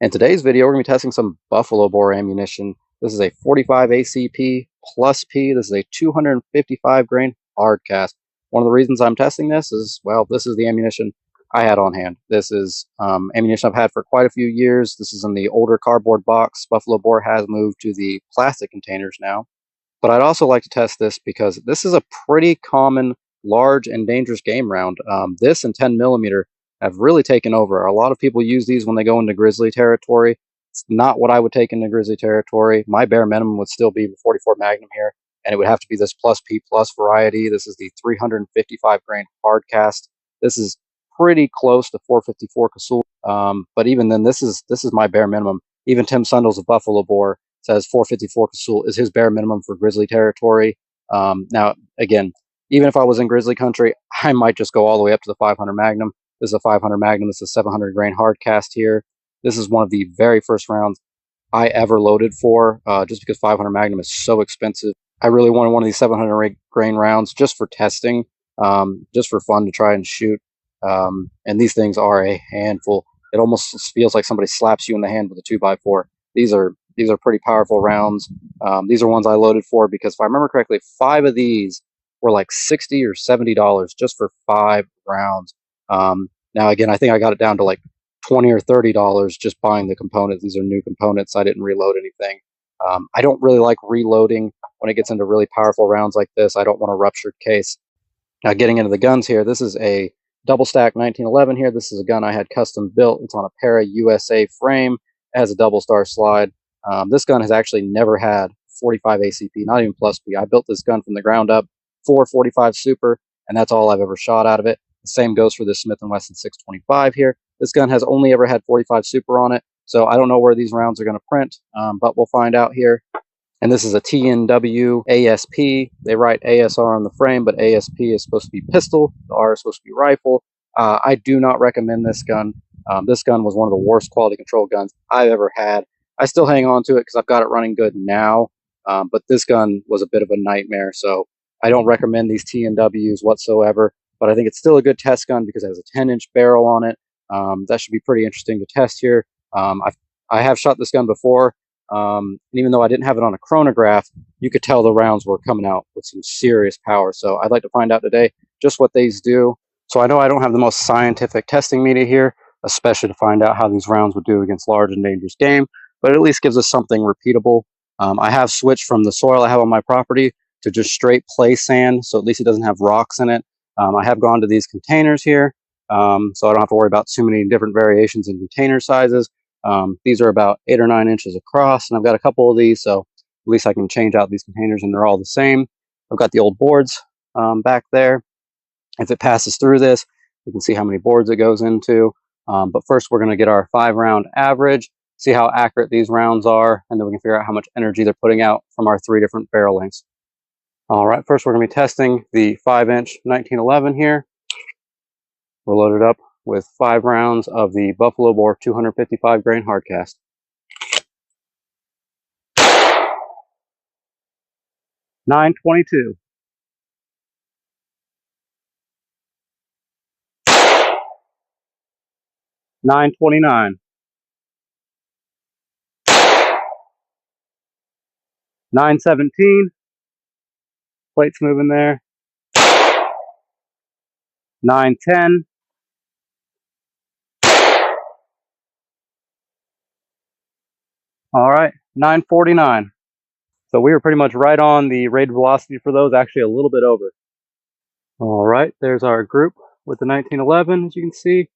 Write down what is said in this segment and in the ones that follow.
In today's video, we're going to be testing some buffalo bore ammunition. This is a 45 ACP plus P. This is a 255 grain hardcast. One of the reasons I'm testing this is, well, this is the ammunition I had on hand. This is ammunition I've had for quite a few years. This is in the older cardboard box. Buffalo bore has moved to the plastic containers now. But I'd also like to test this because this is a pretty common large and dangerous game round. This and 10 millimeter have really taken over. A lot of people use these when they go into Grizzly territory. It's not what I would take into Grizzly territory. My bare minimum would still be the 44 Magnum here, and it would have to be this plus P plus variety. This is the 355 grain hardcast. This is pretty close to 454 Casull, but even then, this is my bare minimum. Even Tim Sundle's of Buffalo Bore says 454 Casull is his bare minimum for Grizzly territory. Now, again, even if I was in Grizzly country, I might just go all the way up to the 500 Magnum. This is a 500 Magnum. This is a 700 grain hardcast here. This is one of the very first rounds I ever loaded for, just because 500 Magnum is so expensive. I really wanted one of these 700 grain rounds just for testing, just for fun to try and shoot. And these things are a handful. It almost feels like somebody slaps you in the hand with a 2x4. These are pretty powerful rounds. These are ones I loaded for because if I remember correctly, 5 of these were like $60 or $70 just for 5 rounds. Now again, I think I got it down to like $20 or $30 just buying the components. These are new components. I didn't reload anything. I don't really like reloading when it gets into really powerful rounds like this. I don't want a ruptured case. Now getting into the guns here, this is a double stack 1911 here. This is a gun I had custom built. It's on a Para USA frame. It has a double star slide. This gun has actually never had 45 ACP, not even plus P. I built this gun from the ground up for 45 Super, and that's all I've ever shot out of it. The same goes for this Smith & Wesson 625 here. This gun has only ever had 45 Super on it, so I don't know where these rounds are going to print, but we'll find out here. And this is a TNW ASP. They write ASR on the frame, but ASP is supposed to be pistol. The R is supposed to be rifle. I do not recommend this gun. This gun was one of the worst quality control guns I've ever had. I still hang on to it because I've got it running good now, but this gun was a bit of a nightmare, so I don't recommend these TNWs whatsoever, but I think it's still a good test gun because it has a 10-inch barrel on it. That should be pretty interesting to test here. I have shot this gun before, and even though I didn't have it on a chronograph, you could tell the rounds were coming out with some serious power. So I'd like to find out today just what these do. So I know I don't have the most scientific testing media here, especially to find out how these rounds would do against large and dangerous game, but it at least gives us something repeatable. I have switched from the soil I have on my property to just straight play sand, so at least it doesn't have rocks in it. I have gone to these containers here, so I don't have to worry about too many different variations in container sizes. These are about 8 or 9 inches across, and I've got a couple of these, so at least I can change out these containers and they're all the same. I've got the old boards back there. If it passes through this, we can see how many boards it goes into. But first we're going to get our 5-round average, see how accurate these rounds are, and then we can figure out how much energy they're putting out from our 3 different barrel lengths. All right, first we're going to be testing the 5-inch 1911 here. We're loaded up with 5 rounds of the Buffalo Bore 255 grain hardcast. $9.22. $9.29. $9.17. Plates moving there. $9.10. All right, $9.49. So we were pretty much right on the rated velocity for those, actually a little bit over. All right, there's our group with the 1911, as you can see.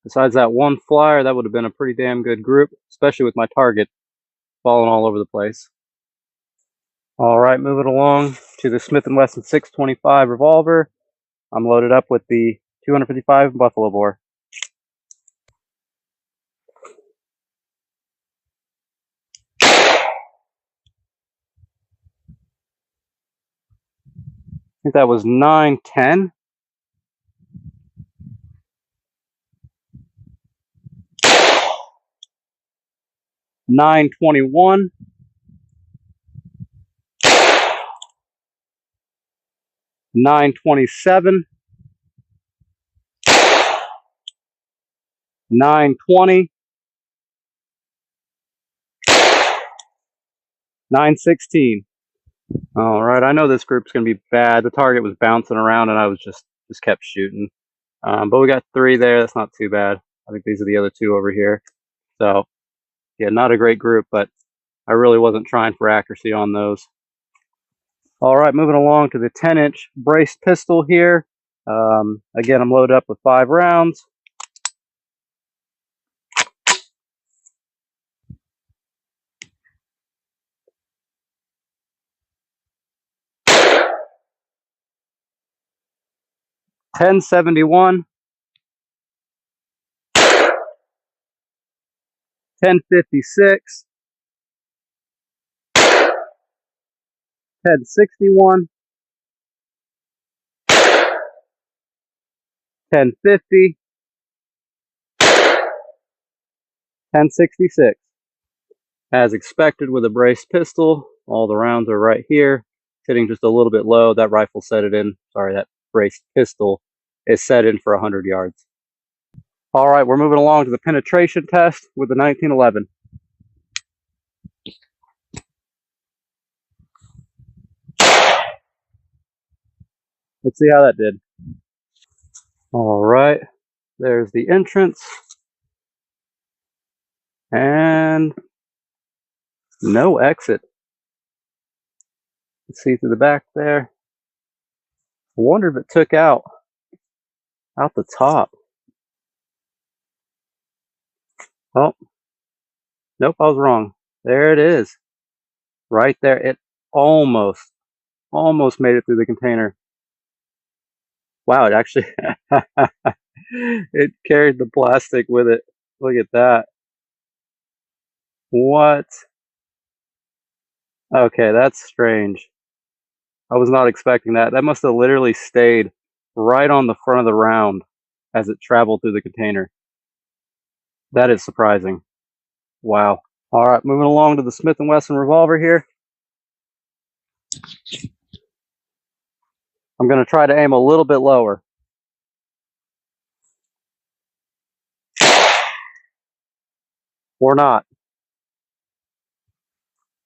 Besides that one flyer, that would have been a pretty damn good group, especially with my target falling all over the place. All right, moving along to the Smith & Wesson 625 Revolver. I'm loaded up with the 255 Buffalo Bore. I think that was 9.10. $9.21. $9.27. $9.20. 916. All right, I know this group's going to be bad. The target was bouncing around, and I was just kept shooting. But we got 3 there. That's not too bad. I think these are the other 2 over here. So, yeah, not a great group, but I really wasn't trying for accuracy on those. All right, moving along to the 10-inch braced pistol here. Again, I'm loaded up with 5 rounds. .1071, 1056, 1061, 1050, 1066. As expected with a braced pistol, all the rounds are right here. Hitting just a little bit low. That rifle set it in. Sorry, that braced pistol is set in for 100 yards. All right, we're moving along to the penetration test with the 1911. Let's see how that did. All right, there's the entrance. And no exit. Let's see through the back there. I wonder if it took out the top. Oh, nope, I was wrong. There it is. Right there. It almost made it through the container. Wow, it actually it carried the plastic with it. Look at that. What? Okay, that's strange. I was not expecting that. That must have literally stayed right on the front of the round as it traveled through the container. That is surprising. Wow. All right, moving along to the Smith & Wesson revolver here. I'm going to try to aim a little bit lower. Or not.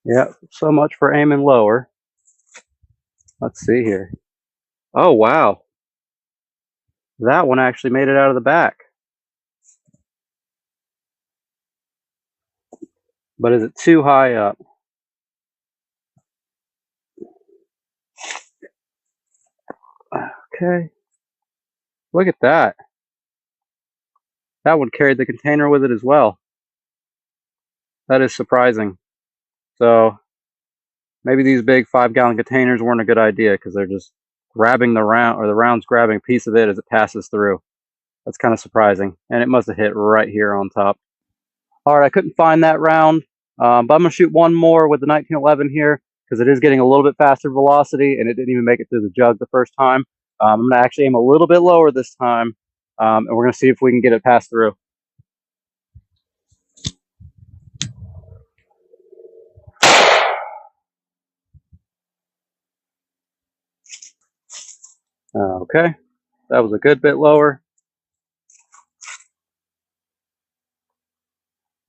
Yeah, so much for aiming lower. Let's see here. Oh, wow. That one actually made it out of the back. But is it too high up? Okay. Look at that. That one carried the container with it as well. That is surprising. So maybe these big 5-gallon containers weren't a good idea because they're just grabbing the round, or the round's grabbing a piece of it as it passes through. That's kind of surprising. And it must have hit right here on top. All right, I couldn't find that round, but I'm going to shoot one more with the 1911 here because it is getting a little bit faster velocity, and it didn't even make it through the jug the first time. I'm going to actually aim a little bit lower this time, and we're going to see if we can get it passed through. Okay, that was a good bit lower.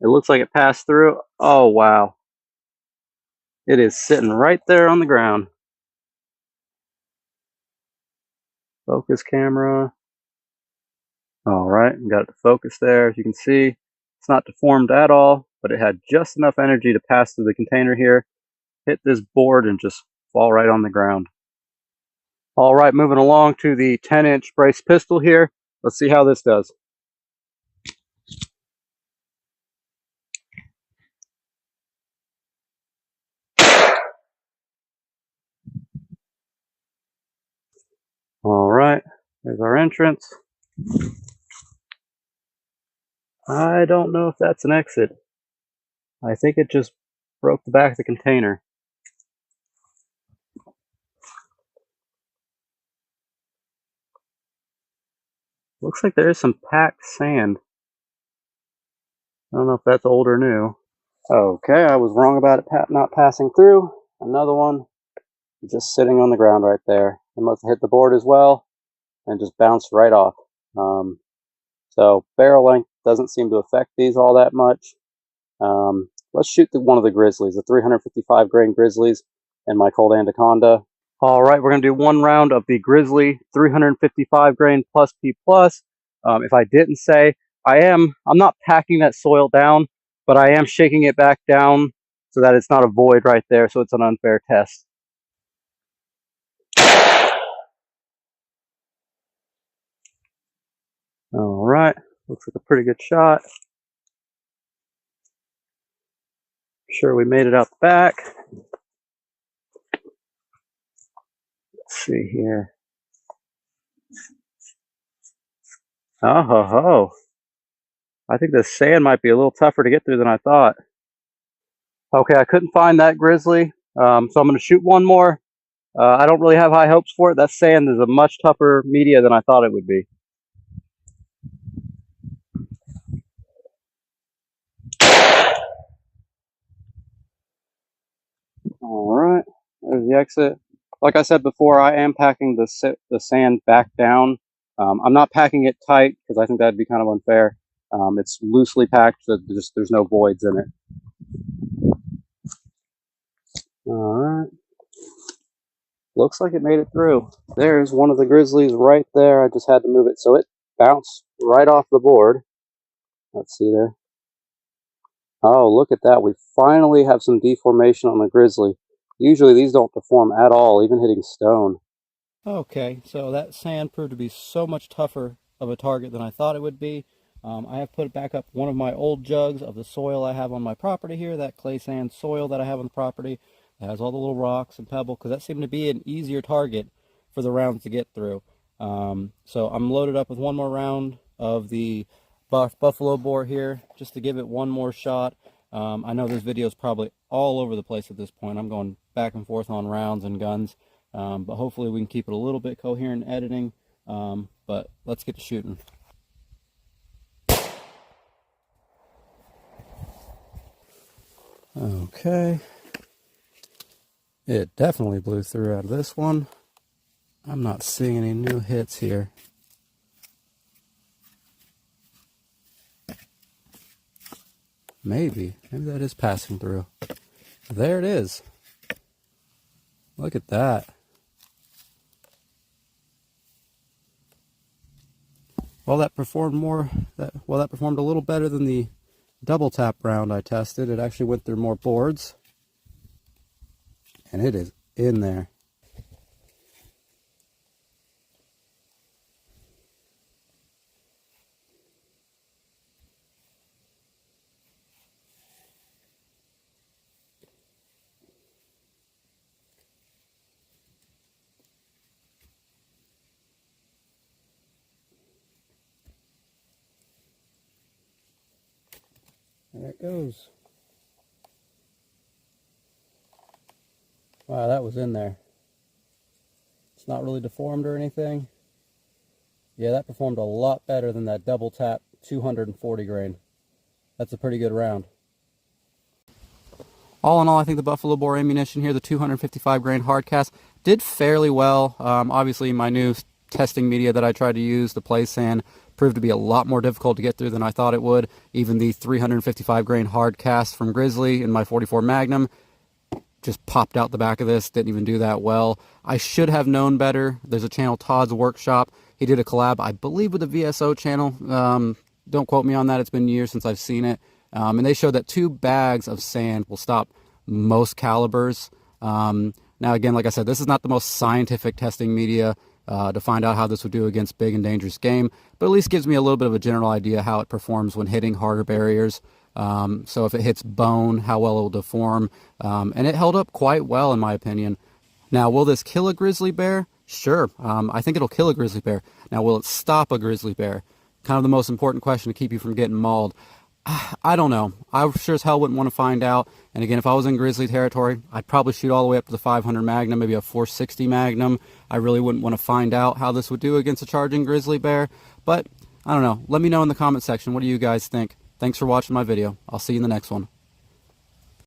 It looks like it passed through. Oh, wow. It is sitting right there on the ground. Focus camera. All right, got it to focus there. As you can see, it's not deformed at all, but it had just enough energy to pass through the container here, hit this board, and just fall right on the ground. All right, moving along to the 10-inch brace pistol here. Let's see how this does. All right, there's our entrance. I don't know if that's an exit. I think it just broke the back of the container. Looks like there is some packed sand. I don't know if that's old or new. Okay, I was wrong about it not passing through. Another one just sitting on the ground right there. It must have hit the board as well and just bounced right off. So barrel length doesn't seem to affect these all that much. let's shoot one of the Grizzlies, the 355 grain Grizzlies, and my Colt Anaconda. All right, we're going to do one round of the Grizzly 355 grain plus P plus. If I didn't say, I'm not packing that soil down, but I am shaking it back down so that it's not a void right there, so it's an unfair test. All right, looks like a pretty good shot. Sure, we made it out the back. Let's see here. Oh ho ho. I think the sand might be a little tougher to get through than I thought. Okay, I couldn't find that Grizzly, so I'm going to shoot one more. I don't really have high hopes for it. That sand is a much tougher media than I thought it would be. All right, there's the exit. Like I said before, I am packing the sand back down. I'm not packing it tight because I think that'd be kind of unfair. It's loosely packed, so there's no voids in it. All right. Looks like it made it through. There's one of the Grizzlies right there. I just had to move it so it bounced right off the board. Let's see there. Oh, look at that. We finally have some deformation on the Grizzly. Usually these don't perform at all, even hitting stone. Okay, so that sand proved to be so much tougher of a target than I thought it would be. I have put back up one of my old jugs of the soil I have on my property here, that clay sand soil that I have on the property. It has all the little rocks and pebble, because that seemed to be an easier target for the rounds to get through. So I'm loaded up with one more round of the buffalo bore here, just to give it one more shot. I know this video is probably all over the place at this point. I'm going back and forth on rounds and guns, but hopefully we can keep it a little bit coherent in editing. But let's get to shooting. Okay, it definitely blew through out of this one. I'm not seeing any new hits here. Maybe that is passing through. There it is. Look at that. Well, that performed a little better than the double tap round I tested. It actually went through more boards, and it is in there. There it goes. Wow, that was in there. It's not really deformed or anything. Yeah, that performed a lot better than that double tap 240 grain. That's a pretty good round. All in all, I think the buffalo bore ammunition here, the 255 grain Hardcast, did fairly well. Obviously, my new testing media that I tried to use, the play sand, proved to be a lot more difficult to get through than I thought it would. Even the 355 grain Hardcast from Grizzly in my 44 Magnum just popped out the back of this, didn't even do that well. I should have known better. There's a channel, Todd's Workshop. He did a collab, I believe, with the VSO channel. Don't quote me on that. It's been years since I've seen it. And they showed that 2 bags of sand will stop most calibers. Now, again, like I said, this is not the most scientific testing media to find out how this would do against big and dangerous game, but at least gives me a little bit of a general idea how it performs when hitting harder barriers. So if it hits bone, how well it will deform. And it held up quite well, in my opinion. Now, will this kill a grizzly bear? Sure. I think it'll kill a grizzly bear. Now, will it stop a grizzly bear? Kind of the most important question to keep you from getting mauled. I don't know. I sure as hell wouldn't want to find out. And again, if I was in grizzly territory, I'd probably shoot all the way up to the 500 Magnum, maybe a 460 Magnum. I really wouldn't want to find out how this would do against a charging grizzly bear. But I don't know. Let me know in the comment section. What do you guys think? Thanks for watching my video. I'll see you in the next one.